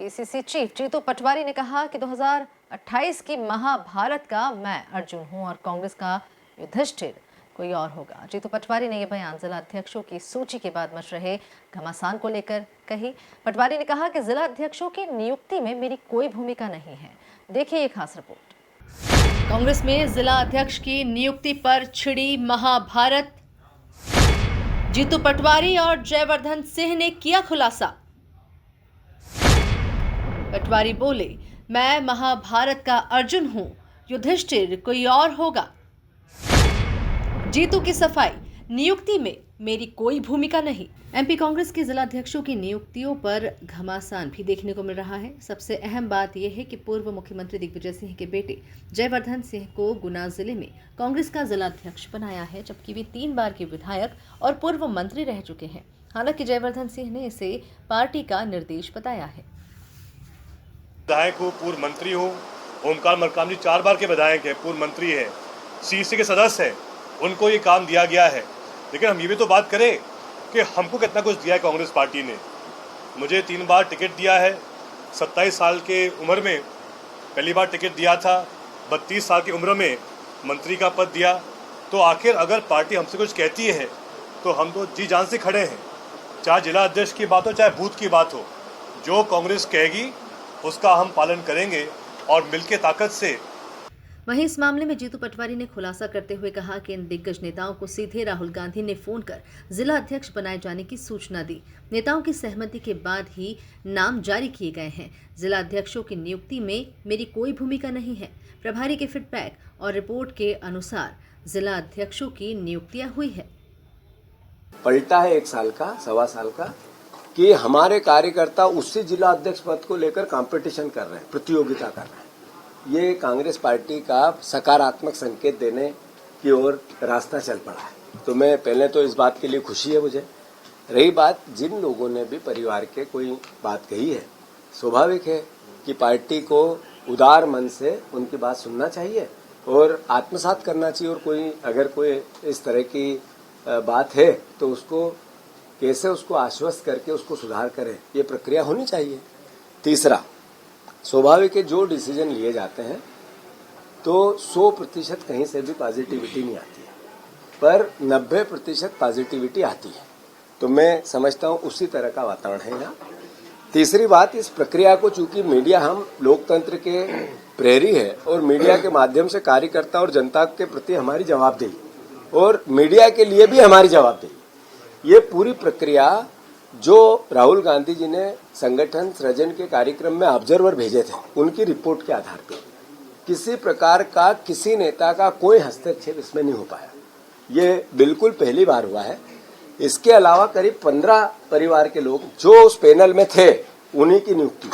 PCC chief Jitu Patwari ने कहा कि 2028 की महाभारत का मैं अर्जुन हूं और कांग्रेस का युधिष्ठिर कोई और होगा। जीतू पटवारी ने यह बयान जिला अध्यक्षों की सूची के बाद मच रहे घमासान को लेकर कही। पटवारी ने कहा कि जिला अध्यक्षों की नियुक्ति में मेरी कोई भूमिका नहीं है। देखिए ये खास रिपोर्ट। कांग्रेस में जिला अध्यक्ष की नियुक्ति पर छिड़ी महाभारत। जीतू पटवारी और जयवर्धन सिंह ने किया खुलासा। पटवारी बोले, मैं महाभारत का अर्जुन हूं, युधिष्ठिर कोई और होगा। जीतू की सफाई, नियुक्ति में मेरी कोई भूमिका नहीं। एमपी कांग्रेस के जिला अध्यक्षों की नियुक्तियों पर घमासान भी देखने को मिल रहा है। सबसे अहम बात यह है कि पूर्व मुख्यमंत्री दिग्विजय सिंह के बेटे जयवर्धन सिंह को गुना जिले में कांग्रेस का जिला अध्यक्ष बनाया है, जबकि वे 3 बार के विधायक और पूर्व मंत्री रह चुके हैं। हालांकि जयवर्धन सिंह ने इसे पार्टी का निर्देश बताया है। विधायक हूँ, पूर्व मंत्री हूँ। ओमकार मरकाम जी 4 बार के विधायक हैं, पूर्व मंत्री हैं, सीसी के सदस्य हैं, उनको ये काम दिया गया है। लेकिन हम ये भी तो बात करें कि हमको कितना कुछ दिया है कांग्रेस पार्टी ने। मुझे 3 बार टिकट दिया है। 27 साल के उम्र में पहली बार टिकट दिया था, 32 साल की उम्र में मंत्री का पद दिया। तो आखिर अगर पार्टी हमसे कुछ कहती है तो हम तो जी जान से खड़े हैं, चाहे जिला अध्यक्ष की बात हो चाहे बूथ की बात हो। जो कांग्रेस कहेगी उसका हम पालन करेंगे और मिलकर ताकत से। वहीं इस मामले में जीतू पटवारी ने खुलासा करते हुए कहा कि इन दिग्गज नेताओं को सीधे राहुल गांधी ने फोन कर जिला अध्यक्ष बनाए जाने की सूचना दी। नेताओं की सहमति के बाद ही नाम जारी किए गए हैं। जिला अध्यक्षों की नियुक्ति में मेरी कोई भूमिका नहीं है। प्रभारी के फीडबैक और रिपोर्ट के अनुसार जिला अध्यक्षों की नियुक्तियां हुई है। पलटा है 1 साल का, 1.25 साल का, कि हमारे कार्यकर्ता उससे जिला अध्यक्ष पद को लेकर कंपटीशन कर रहे हैं, प्रतियोगिता कर रहे हैं। ये कांग्रेस पार्टी का सकारात्मक संकेत देने की ओर रास्ता चल पड़ा है। तो मैं पहले तो इस बात के लिए खुशी है मुझे। रही बात, जिन लोगों ने भी परिवार के कोई बात कही है, स्वाभाविक है कि पार्टी को उदार मन से उनकी बात सुनना चाहिए और आत्मसात करना चाहिए। और अगर कोई इस तरह की बात है तो उसको कैसे उसको आश्वस्त करके उसको सुधार करें, ये प्रक्रिया होनी चाहिए। तीसरा, स्वाभाविक है जो डिसीजन लिए जाते हैं तो 100% कहीं से भी पॉजिटिविटी नहीं आती है, पर 90% पॉजिटिविटी आती है। तो मैं समझता हूं उसी तरह का वातावरण है यहाँ। तीसरी बात, इस प्रक्रिया को चूंकि मीडिया, हम लोकतंत्र के प्रहरी है और मीडिया के माध्यम से कार्यकर्ता और जनता के प्रति हमारी जवाबदेही और मीडिया के लिए भी हमारी जवाबदेही, ये पूरी प्रक्रिया जो राहुल गांधी जी ने संगठन सृजन के कार्यक्रम में ऑब्जर्वर भेजे थे, उनकी रिपोर्ट के आधार पर किसी प्रकार का किसी नेता का कोई हस्तक्षेप इसमें नहीं हो पाया। ये बिल्कुल पहली बार हुआ है। इसके अलावा करीब 15 परिवार के लोग जो उस पैनल में थे, उन्हीं की नियुक्ति,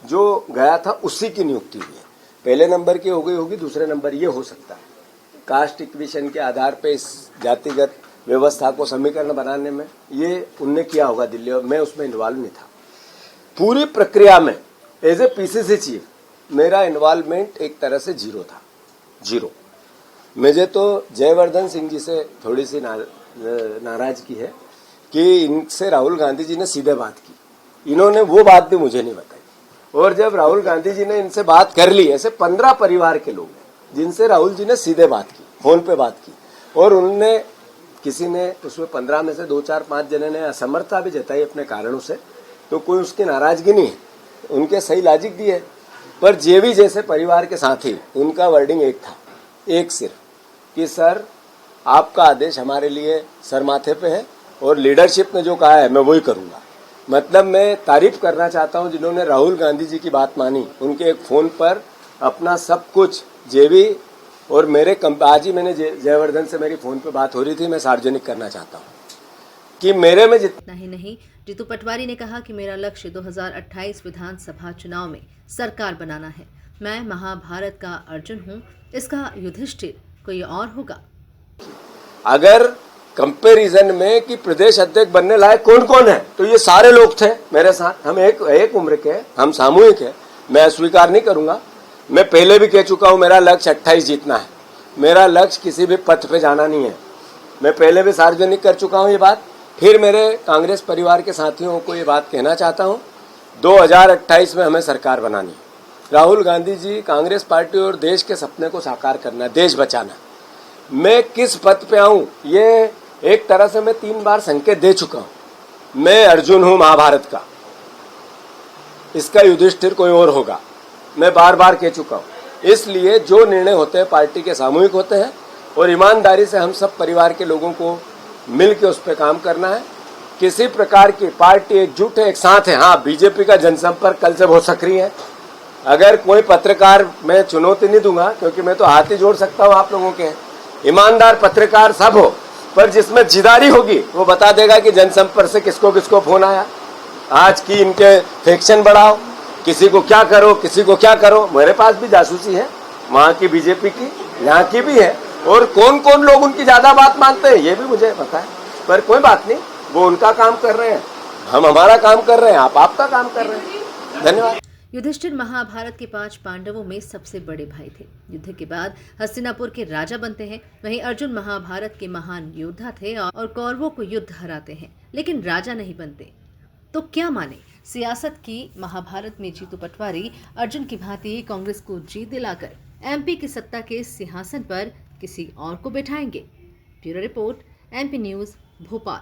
जो गया था उसी की नियुक्ति हुई है। पहले नंबर की हो गई होगी, दूसरे नंबर ये हो सकता है। कास्ट इक्वेशन के आधार पर इस जातिगत व्यवस्था को समीकरण बनाने में ये उनने किया होगा दिल्ली, और मैं उसमें इन्वॉल्व नहीं था। पूरी प्रक्रिया में एज ए पीसीसी चीफ मेरा इन्वॉल्वमेंट एक तरह से जीरो था, जीरो। मुझे तो जयवर्धन सिंह जी से थोड़ी सी नाराजगी है कि इनसे राहुल गांधी जी ने सीधे बात की, इन्होंने वो बात भी मुझे नहीं बताई। और जब राहुल गांधी जी ने इनसे बात कर ली, ऐसे 15 परिवार के लोग हैं जिनसे राहुल जी ने सीधे बात की, फोन पे बात की, और उनने किसी ने उसमें 15 में से 2, 4, 5 जने ने असमर्थता भी जताई अपने कारणों से, तो कोई उसकी नाराजगी नहीं है, उनके सही लॉजिक दिए। पर जेवी जैसे परिवार के साथी, उनका वर्डिंग एक था, एक सिर्फ, कि सर आपका आदेश हमारे लिए सर माथे पे है और लीडरशिप ने जो कहा है मैं वही करूंगा। मतलब मैं तारीफ करना चाहता हूं जिन्होंने राहुल गांधी जी की बात मानी, उनके एक फोन पर अपना सब कुछ, जेवी और मेरे आज ही मैंने जयवर्धन से मेरी फोन पे बात हो रही थी, मैं सार्वजनिक करना चाहता हूँ कि मेरे में जितना ही नहीं। जीतू पटवारी ने कहा कि मेरा लक्ष्य 2028 विधानसभा चुनाव में सरकार बनाना है। मैं महाभारत का अर्जुन हूँ, इसका युधिष्ठिर कोई और होगा। अगर कंपैरिजन में कि प्रदेश अध्यक्ष बनने लायक कौन कौन है, तो ये सारे लोग थे मेरे साथ। हम एक उम्र के, हम सामूहिक है, मैं अस्वीकार नहीं करूंगा। मैं पहले भी कह चुका हूं, मेरा लक्ष्य 28 जीतना है, मेरा लक्ष्य किसी भी पथ पे जाना नहीं है। मैं पहले भी सार्वजनिक कर चुका हूं ये बात। फिर मेरे कांग्रेस परिवार के साथियों को ये बात कहना चाहता हूं 2028 में हमें सरकार बनानी है। राहुल गांधी जी, कांग्रेस पार्टी और देश के सपने को साकार करना है, देश बचाना। मैं किस पद पे आऊं, ये एक तरह से मैं 3 बार संकेत दे चुका हूं। मैं अर्जुन हूं महाभारत का, इसका युधिष्ठिर कोई और होगा, मैं बार बार कह चुका हूं। इसलिए जो निर्णय होते हैं पार्टी के सामूहिक होते हैं और ईमानदारी से हम सब परिवार के लोगों को मिल के उस पर काम करना है। किसी प्रकार की पार्टी एकजुट है, एक साथ है। हाँ, बीजेपी का जनसंपर्क कल से बहुत सक्रिय है। अगर कोई पत्रकार, मैं चुनौती नहीं दूंगा क्योंकि मैं तो हाथ ही जोड़ सकता हूं आप लोगों के, ईमानदार पत्रकार सब हो, पर जिसमें जिदारी होगी वो बता देगा कि जनसंपर्क से किसको किसको फोन आया, आज की इनके फैक्शन बढ़ाओ, किसी को क्या करो, किसी को क्या करो। मेरे पास भी जासूसी है, वहां की बीजेपी की, यहाँ की भी है, और कौन कौन लोग उनकी ज्यादा बात मानते हैं ये भी मुझे पता है। पर कोई बात नहीं, वो उनका काम कर रहे हैं, हम हमारा काम कर रहे हैं, आप आपका काम कर रहे हैं। धन्यवाद। युधिष्ठिर महाभारत के 5 पांडवों में सबसे बड़े भाई थे। युद्ध के बाद हस्तिनापुर के राजा बनते हैं। वहीं अर्जुन महाभारत के महान योद्धा थे और कौरवों को युद्ध हराते हैं, लेकिन राजा नहीं बनते। तो क्या माने, सियासत की महाभारत में जीतू पटवारी अर्जुन की भांति कांग्रेस को जीत दिलाकर एमपी की सत्ता के सिंहासन पर किसी और को बैठाएंगे। Bureau report, MP news, Bhopal.